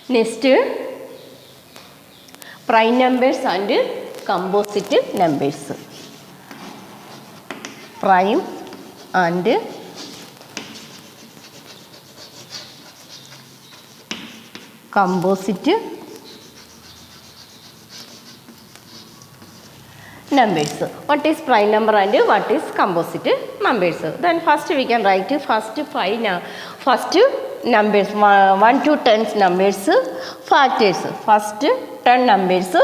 Next, prime numbers and composite numbers. Prime and composite numbers. What is prime number and what is composite numbers? Then first we can write first numbers 1 to 10 numbers factors. First 10 numbers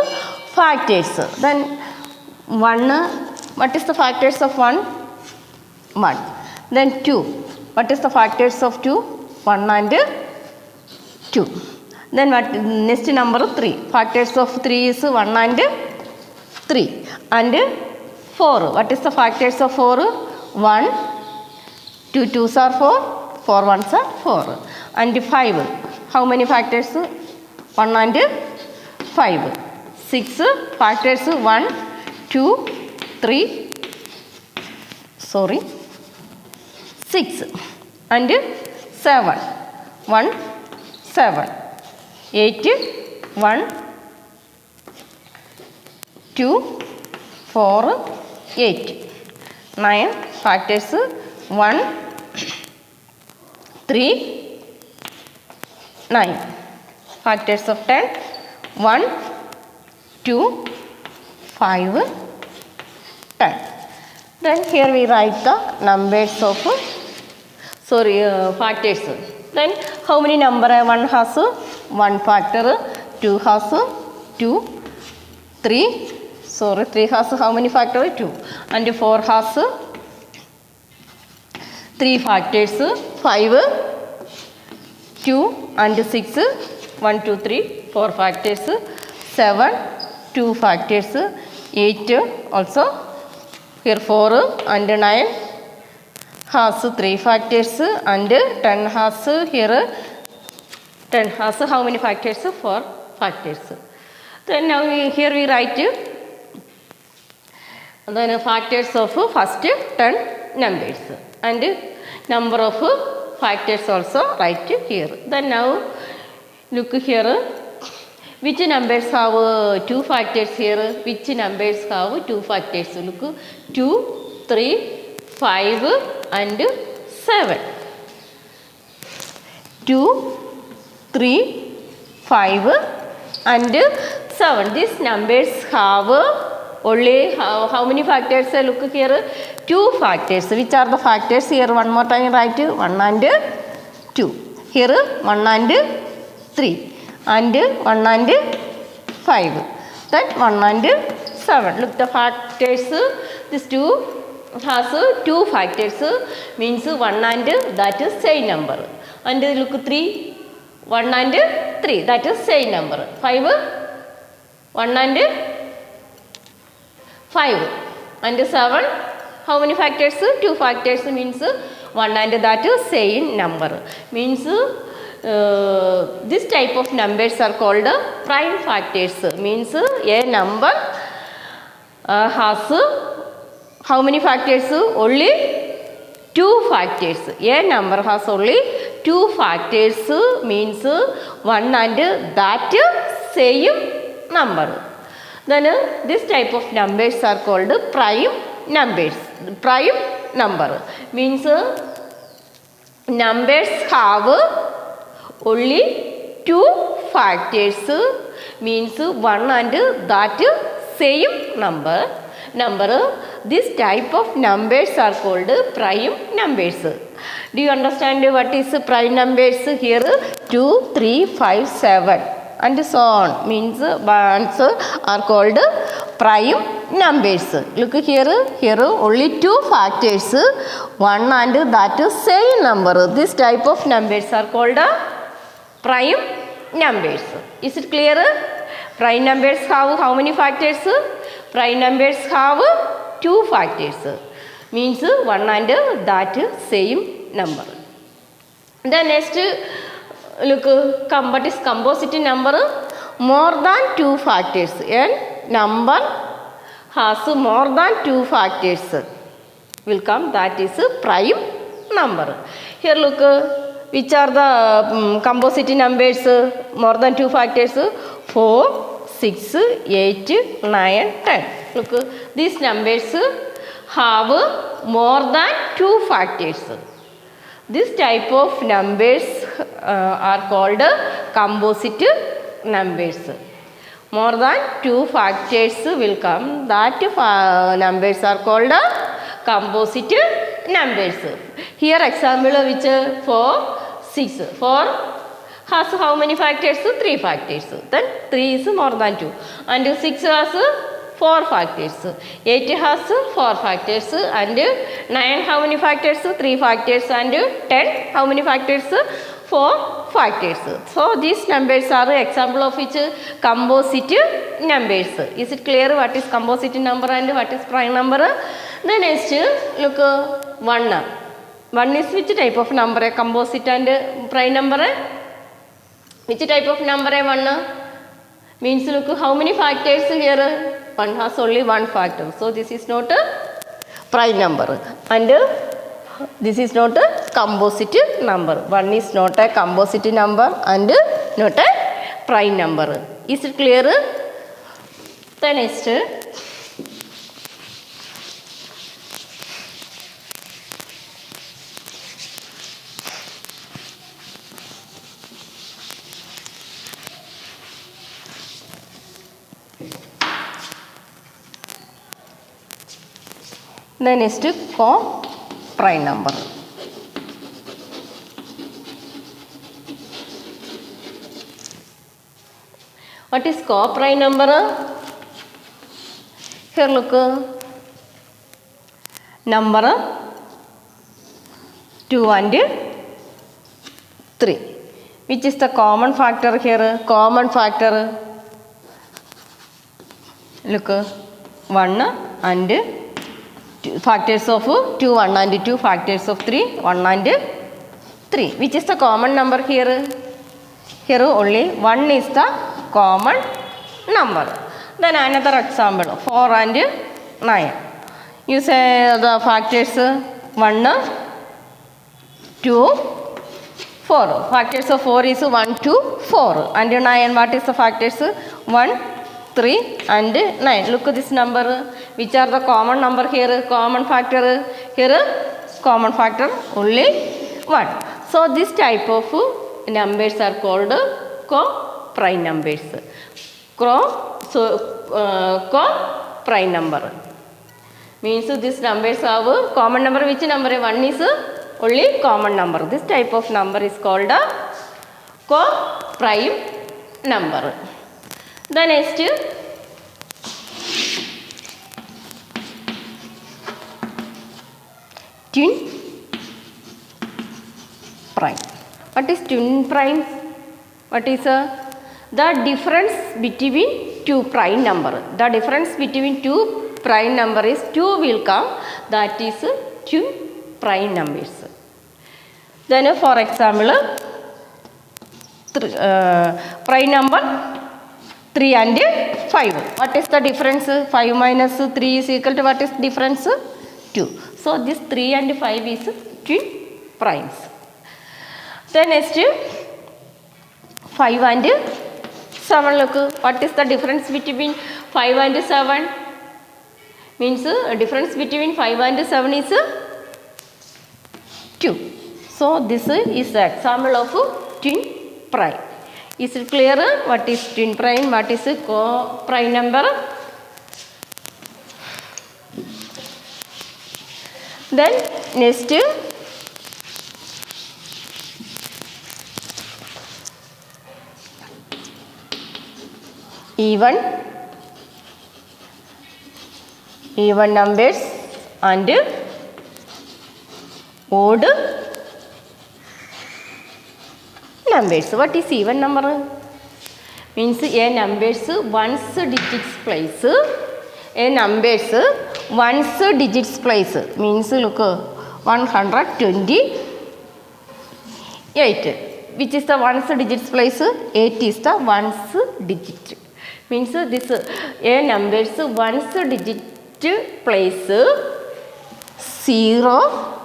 factors. Then 1, what is the factors of 1? 1. Then 2, what is the factors of 2? 1 and 2. Then what next number 3, factors of 3 is 1 and 3. And 4, what is the factors of 4? 1, 2 2s are 4, 4 1s are 4. And 5, how many factors? 1 and 5. 6, factors 1, 2, 3, 6. And 7, 1, 7. 8, 1, 2, 4, 8. 9, factors 1, 3, 9. Factors of 10, 1, 2, 5, 10. Then here we write the numbers of factors. Then how many number 1 has? 1 factor, 2 has 2, 3 has how many factors? 2. And 4 has 3 factors, 5, 2 and 6, 1, 2, 3, 4 factors, 7, 2 factors, 8 also, here 4 and 9 has 3 factors, and 10 has here 10 has how many factors? 4 factors. Then now here we write then factors of first 10 numbers and number of factors also write here. Then now look here, which numbers have 2 factors here? Which numbers have 2 factors? Look, 2, 3, 5 and 7. 2, 3, 5 and 7. These numbers have only how many factors? Look here, 2 factors. Which are the factors? Here one more time write 1 and 2. Here 1 and 3 and 1 and 5. That 1 and 7. Look the factors. This 2 has 2 factors, means 1 and that is same number. And look 3, 1 and 3, that is same number. 5, 1 and 5. And 7, how many factors? 2 factors, means 1 and that is same number. Means this type of numbers are called prime factors. Means a number has how many factors? Only 2 factors. A number has only 2 factors, means 1 and that same number. Then this type of numbers are called prime numbers. Prime number means numbers have only 2 factors, means 1 and that same number. This type of numbers are called prime numbers. Do you understand what is prime numbers? Here 2, 3, 5, 7 and so on, means ones are called prime numbers. Look here only 2 factors, 1 and that same number. This type of numbers are called prime numbers. Is it clear? Prime numbers have how many factors? Prime numbers have 2 factors, means 1 and that same number. Then next look, what is composite number? More than 2 factors. A number has more than 2 factors will come, that is prime number. Here look, Which are the composite numbers? More than 2 factors? 4, 6, 8, 9, 10. Look, these numbers have more than 2 factors. This type of numbers are called composite numbers. More than 2 factors will come. That numbers are called composite numbers. Here example which 4, 6. 4 has how many factors? 3 factors. Then 3 is more than 2. And 6 has 4 factors. 8 has 4 factors. And 9 how many factors? 3 factors. And 10 how many factors? 4 factors. So these numbers are example of which composite numbers. Is it clear what is composite number and what is prime number? The next look 1. 1 is which type of number? Composite and prime number? Which type of number 1? Means look how many factors here? 1 has only 1 factor. So this is not a prime number. And this is not a composite number. 1 is not a composite number and not a prime number. Is it clear? The next. The next co-prime number. What is co-prime number? Here look. Number 2 and 3. Which is the common factor here? Common factor. Look. 1 and 2 factors of 2, 1 and 2 factors of 3, 1 and 3. Which is the common number here? Here only 1 is the common number. Then another example 4 and 9. You say the factors 1, 2, 4. Factors of 4 is 1, 2, 4. And 9, what is the factors? 1, 3 and 9. Look at this number. Which are the common number here? Common factor. Here common factor only 1. So this type of numbers are called co-prime numbers. Co-prime number. Means these numbers have common number. Which number? 1 is only common number. This type of number is called a co-prime number. The next twin prime. What is twin prime? What is the difference between two prime number? The difference between two prime number is 2 will come. That is twin prime numbers. Then for example prime number 3 and 5. What is the difference? 5 minus 3 is equal to what is difference? 2. So this 3 and 5 is twin primes. Then next 5 and 7. Look, what is the difference between 5 and 7? Means difference between 5 and 7 is 2. So this is the example of twin prime. Is it clear? What is twin prime? What is co-prime number? Then next even numbers and odd numbers. What is even number? Means a numbers once digits place. A numbers once digits place. Means look 128. Which is the once digits place? 8 is the once digit. Means this a numbers once digit place 0,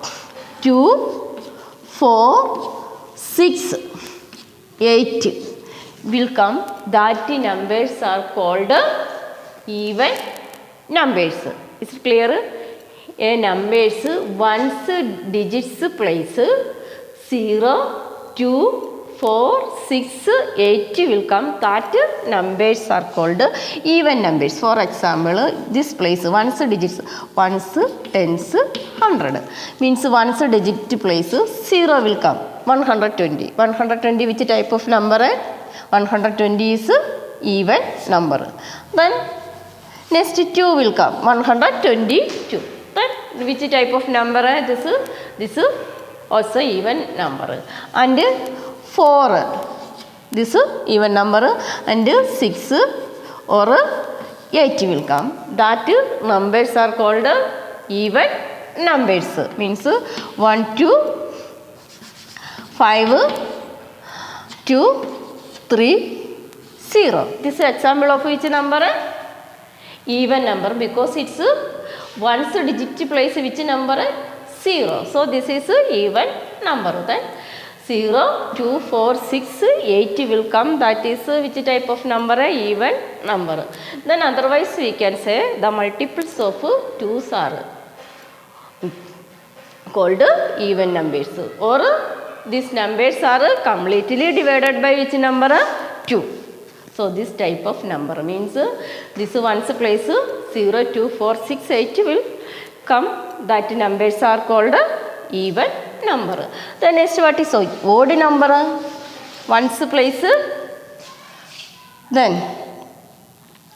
2, 4, 6, 8 will come. That numbers are called even numbers. Is it clear? A numbers once digits place 0, 2, 4, 6, 8 will come. That numbers are called even numbers. For example, this place once digits, ones, tens, 100 means once digit place 0 will come. 120. 120 which type of number? 120 is even number. Then next 2 will come. 122. Then which type of number? This also even number. And 4, this even number, and 6 or 8 will come. That numbers are called even numbers. Means 1, 2, 5, 2, 3, 0. This is example of which number? Even number, because it's once digit place which number? 0. So this is even number. Then 0, 2, 4, 6, 8 will come. That is which type of number? Even number. Then otherwise we can say the multiples of 2's are called even numbers. Or these numbers are completely divided by which number? 2. So this type of number means this one's place 0, 2, 4, 6, 8 will come. That numbers are called even number. Then next what is odd number? Ones place, then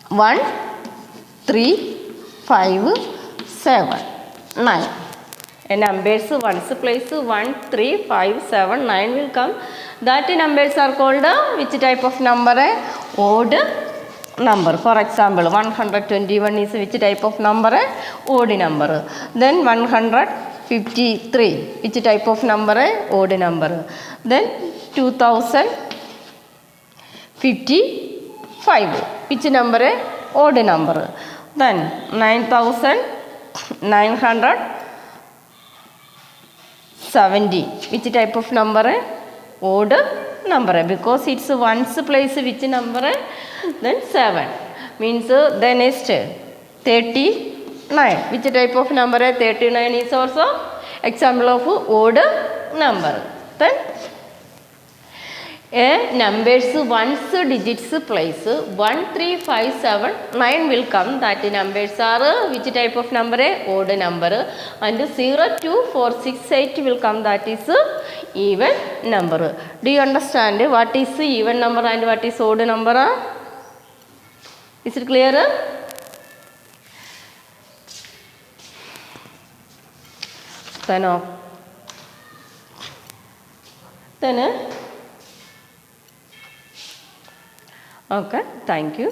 1, 3, 5, 7, 9. And numbers ones place 1, 3, 5, 7, 9 will come. That numbers are called which type of number? Odd number. For example, 121 is which type of number? Odd number. Then 153, which type of number? Odd number. Then 2055, which number? Odd number. Then 9970, which type of number? Odd number, because it's ones place which number? Then 7 means the next 39, which type of number? 39 is also example of odd number. Then a numbers once digits place 1, 3, 5, 7, 9 will come. That numbers are which type of number? Odd number. And 0, 2, 4, 6, 8 will come. That is even number. Do you understand what is even number and what is odd number? Is it clear? Then okay, thank you.